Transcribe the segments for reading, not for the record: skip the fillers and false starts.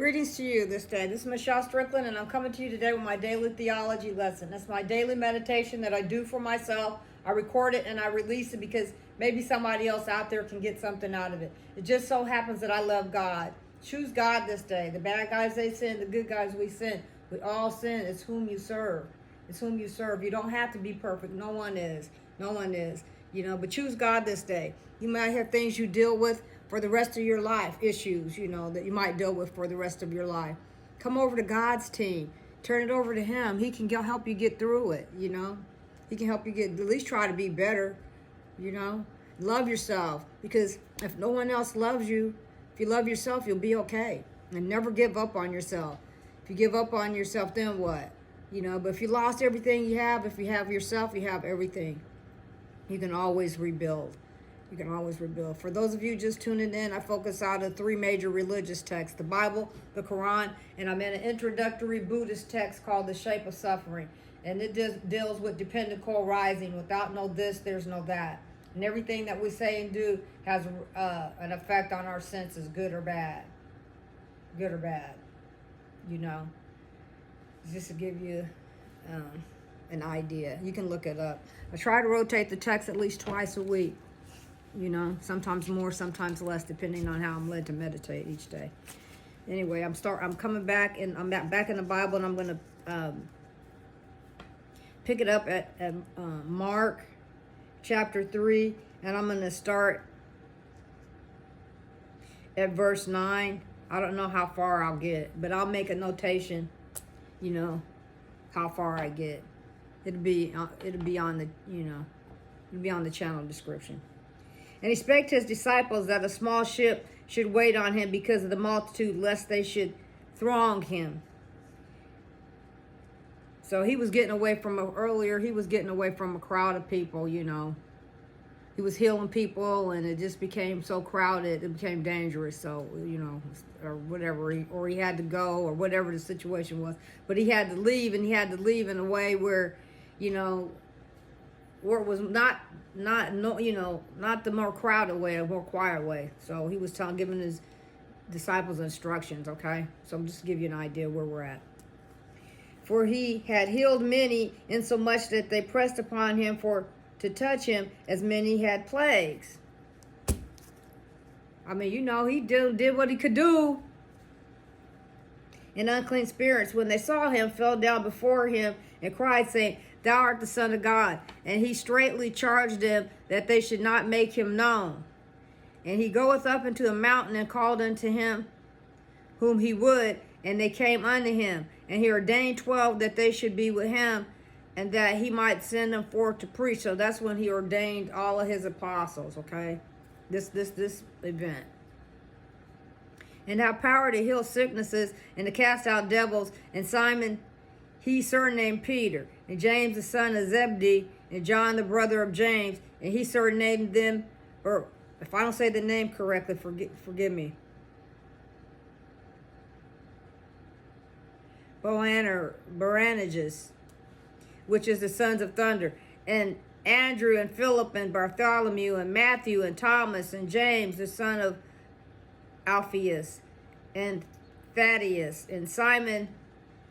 Greetings to you this day. This is Michelle Strickland, and I'm coming to you today with my daily theology lesson. That's my daily meditation that I do for myself. I record it and I release it because maybe somebody else out there can get something out of it. It just so happens that I love God. Choose God this day. The bad guys, they sin. The good guys, we sin. We all sin. It's whom you serve. It's whom you serve. You don't have to be perfect. No one is. No one is. But choose God this day. You might have things you deal with for the rest of your life, issues, that you might deal with for the rest of your life. Come over to God's team. Turn it over to Him. He can help you get through it, He can help you at least try to be better, Love yourself, because if no one else loves you, if you love yourself, you'll be okay. And never give up on yourself. If you give up on yourself, then what? But if you lost everything you have, if you have yourself, you have everything. You can always rebuild. You can always rebuild. For those of you just tuning in, I focus out of three major religious texts: the Bible, the Quran, and I'm in an introductory Buddhist text called The Shape of Suffering. And it deals with dependent co-rising. Without no this, there's no that. And everything that we say and do has an effect on our senses, good or bad. Good or bad. Just to give you an idea. You can look it up. I try to rotate the text at least twice a week. Sometimes more, sometimes less, depending on how I'm led to meditate each day. Anyway, I'm coming back, and I'm back in the Bible, and I'm going to pick it up at Mark chapter 3, and I'm going to start at verse 9. I don't know how far I'll get, but I'll make a notation, how far I get. It'll be on the, it'll be on the channel description. And he spake to his disciples that a small ship should wait on him because of the multitude, lest they should throng him. So he was getting away from a crowd of people, He was healing people, and it just became so crowded, it became dangerous. So, or whatever, or he had to go, or whatever the situation was. But he had to leave, and he had to leave in a way where, where it was not the more crowded way, a more quiet way. So he was giving his disciples instructions, okay? So I'm just to give you an idea where we're at. For he had healed many, insomuch that they pressed upon him to touch him, as many had plagues. I mean, he did what he could do. And unclean spirits, when they saw him, fell down before him and cried, saying, Thou art the Son of God. And he straitly charged them that they should not make him known. And he goeth up into a mountain and called unto him whom he would, and they came unto him. And he ordained 12 that they should be with him, and that he might send them forth to preach. So that's when he ordained all of his apostles, okay? This event. And have power to heal sicknesses and to cast out devils. And Simon, he surnamed Peter, and James the son of Zebedee, and John the brother of James, and he surnamed them, or if I don't say the name correctly, forgive me. Boanerges, which is the sons of thunder, and Andrew and Philip and Bartholomew and Matthew and Thomas and James the son of Alphaeus and Thaddeus and Simon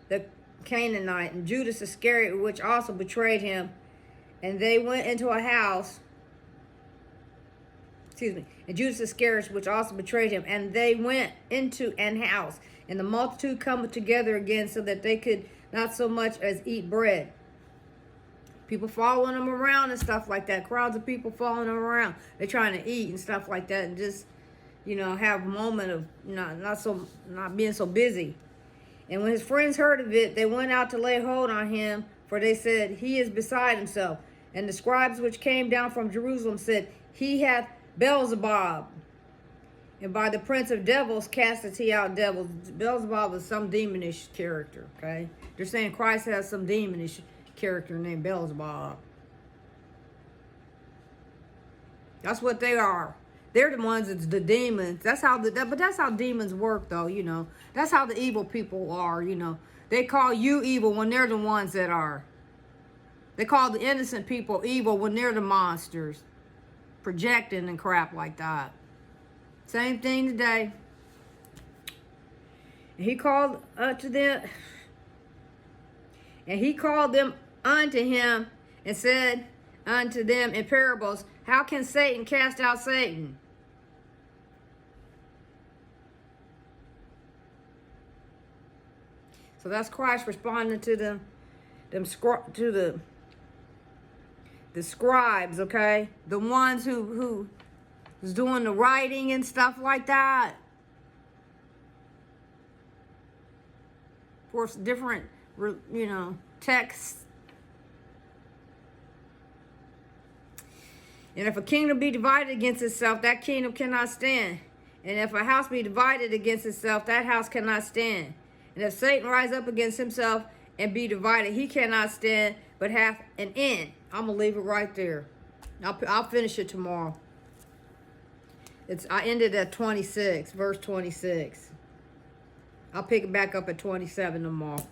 the Canaanite and Judas Iscariot, which also betrayed him. And they went into a house. And Judas Iscariot, which also betrayed him, and they went into an house, and the multitude cometh together again, so that they could not so much as eat bread. People following them around and stuff like that. Crowds of people following them around. They're trying to eat and stuff like that, and just, have a moment of not being so busy. And when his friends heard of it, they went out to lay hold on him, for they said, He is beside himself. And the scribes which came down from Jerusalem said, He hath Beelzebub, and by the prince of devils casteth he out devils. Beelzebub is some demonish character, okay? They're saying Christ has some demonish character named Beelzebub. That's what they are. They're the ones that's the demons. That's how demons work, though, That's how the evil people are, They call you evil when they're the ones that are. They call the innocent people evil when they're the monsters. Projecting and crap like that. Same thing today. And he called unto them, and he called them unto him, and said unto them in parables, how can Satan cast out Satan? So that's Christ responding to the scribes, okay? The ones who was doing the writing and stuff like that. For different, texts. And if a kingdom be divided against itself, that kingdom cannot stand. And if a house be divided against itself, that house cannot stand. And if Satan rise up against himself and be divided, he cannot stand, but hath an end. I'm going to leave it right there. I'll finish it tomorrow. I ended at 26, verse 26. I'll pick it back up at 27 tomorrow.